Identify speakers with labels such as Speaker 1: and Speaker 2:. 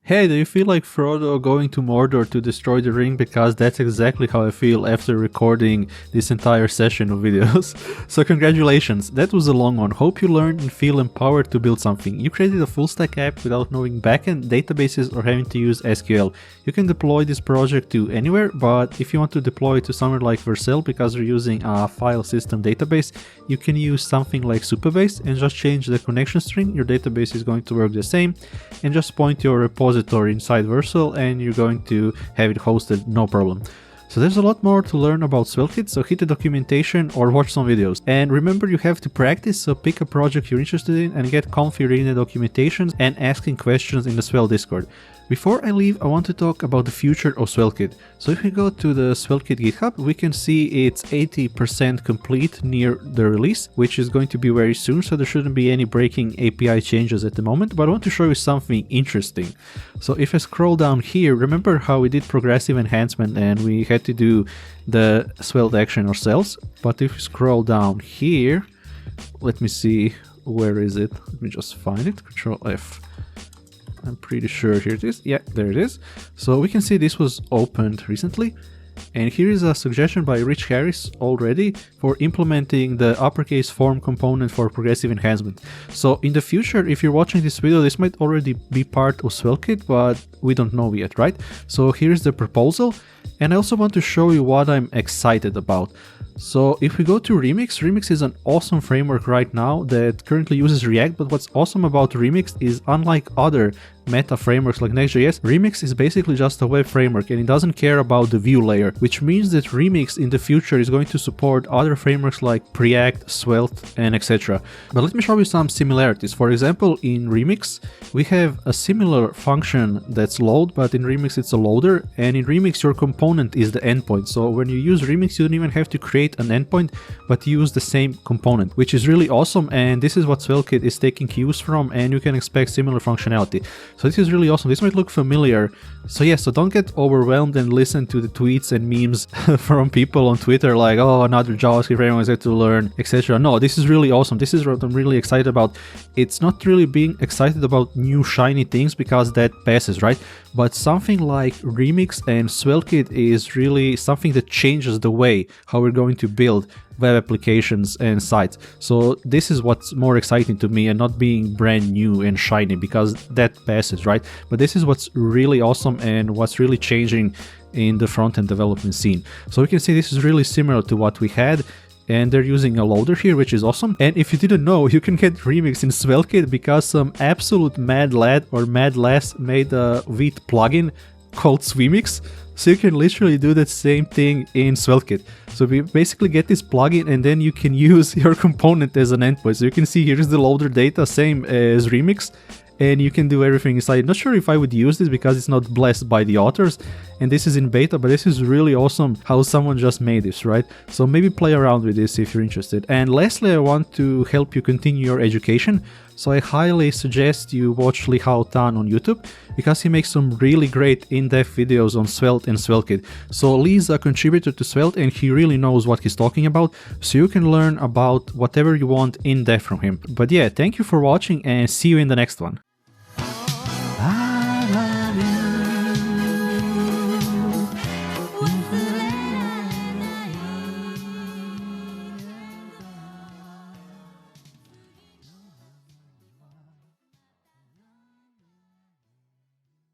Speaker 1: Hey, do you feel like Frodo going to Mordor to destroy the ring? Because that's exactly how I feel after recording this entire session of videos. So congratulations, that was a long one. Hope you learned and feel empowered to build something. You created a full stack app without knowing backend, databases or having to use SQL. You can deploy this project to anywhere, but if you want to deploy it to somewhere like Vercel because you're using a file system database, you can use something like Supabase and just change the connection string. Your database is going to work the same, and just point your repository inside Vercel and you're going to have it hosted, no problem. So there's a lot more to learn about SvelteKit, so hit the documentation or watch some videos. And remember, you have to practice, so pick a project you're interested in and get comfy reading the documentation and asking questions in the Svelte Discord. Before I leave, I want to talk about the future of SvelteKit. So if we go to the SvelteKit GitHub, we can see it's 80% complete near the release, which is going to be very soon, so there shouldn't be any breaking API changes at the moment, but I want to show you something interesting. So if I scroll down here, remember how we did progressive enhancement and we had to do the Svelte action ourselves? But if we scroll down here, let me see, where is it? Let me just find it, Control F. I'm pretty sure here it is. Yeah, there it is. So we can see this was opened recently. And here is a suggestion by Rich Harris already for implementing the uppercase form component for progressive enhancement. So in the future, if you're watching this video, this might already be part of SvelteKit, but we don't know yet, right? So here's the proposal. And I also want to show you what I'm excited about. So if we go to Remix, Remix is an awesome framework right now that currently uses React, but what's awesome about Remix is, unlike other meta frameworks like Next.js, Remix is basically just a web framework and it doesn't care about the view layer, which means that Remix in the future is going to support other frameworks like Preact, Svelte, and etc. But let me show you some similarities. For example, in Remix, we have a similar function that's load, but in Remix it's a loader, and in Remix your component is the endpoint. So when you use Remix, you don't even have to create an endpoint, but use the same component, which is really awesome, and this is what SvelteKit is taking cues from, and you can expect similar functionality. So this is really awesome. This might look familiar. So yeah, so don't get overwhelmed and listen to the tweets and memes from people on Twitter like, oh, another JavaScript framework I have to learn, etc. No, this is really awesome. This is what I'm really excited about. It's not really being excited about new shiny things because that passes, right? But something like Remix and SvelteKit is really something that changes the way how we're going to build web applications and sites. So this is what's more exciting to me, and not being brand new and shiny, because that passes, right? But this is what's really awesome and what's really changing in the front-end development scene. So we can see this is really similar to what we had, and they're using a loader here, which is awesome. And if you didn't know, you can get Remix in SvelteKit because some absolute mad lad or mad lass made a Vite plugin called Swimix. So you can literally do that same thing in SvelteKit. So we basically get this plugin and then you can use your component as an endpoint. So you can see here's the loader data, same as Remix, and you can do everything inside. Not sure if I would use this because it's not blessed by the authors and this is in beta, but this is really awesome how someone just made this, right? So maybe play around with this if you're interested. And lastly, I want to help you continue your education. So I highly suggest you watch Lihao Tan on YouTube because he makes some really great in-depth videos on Svelte and SvelteKit. So Lee's a contributor to Svelte and he really knows what he's talking about, so you can learn about whatever you want in depth from him. But yeah, thank you for watching and see you in the next one.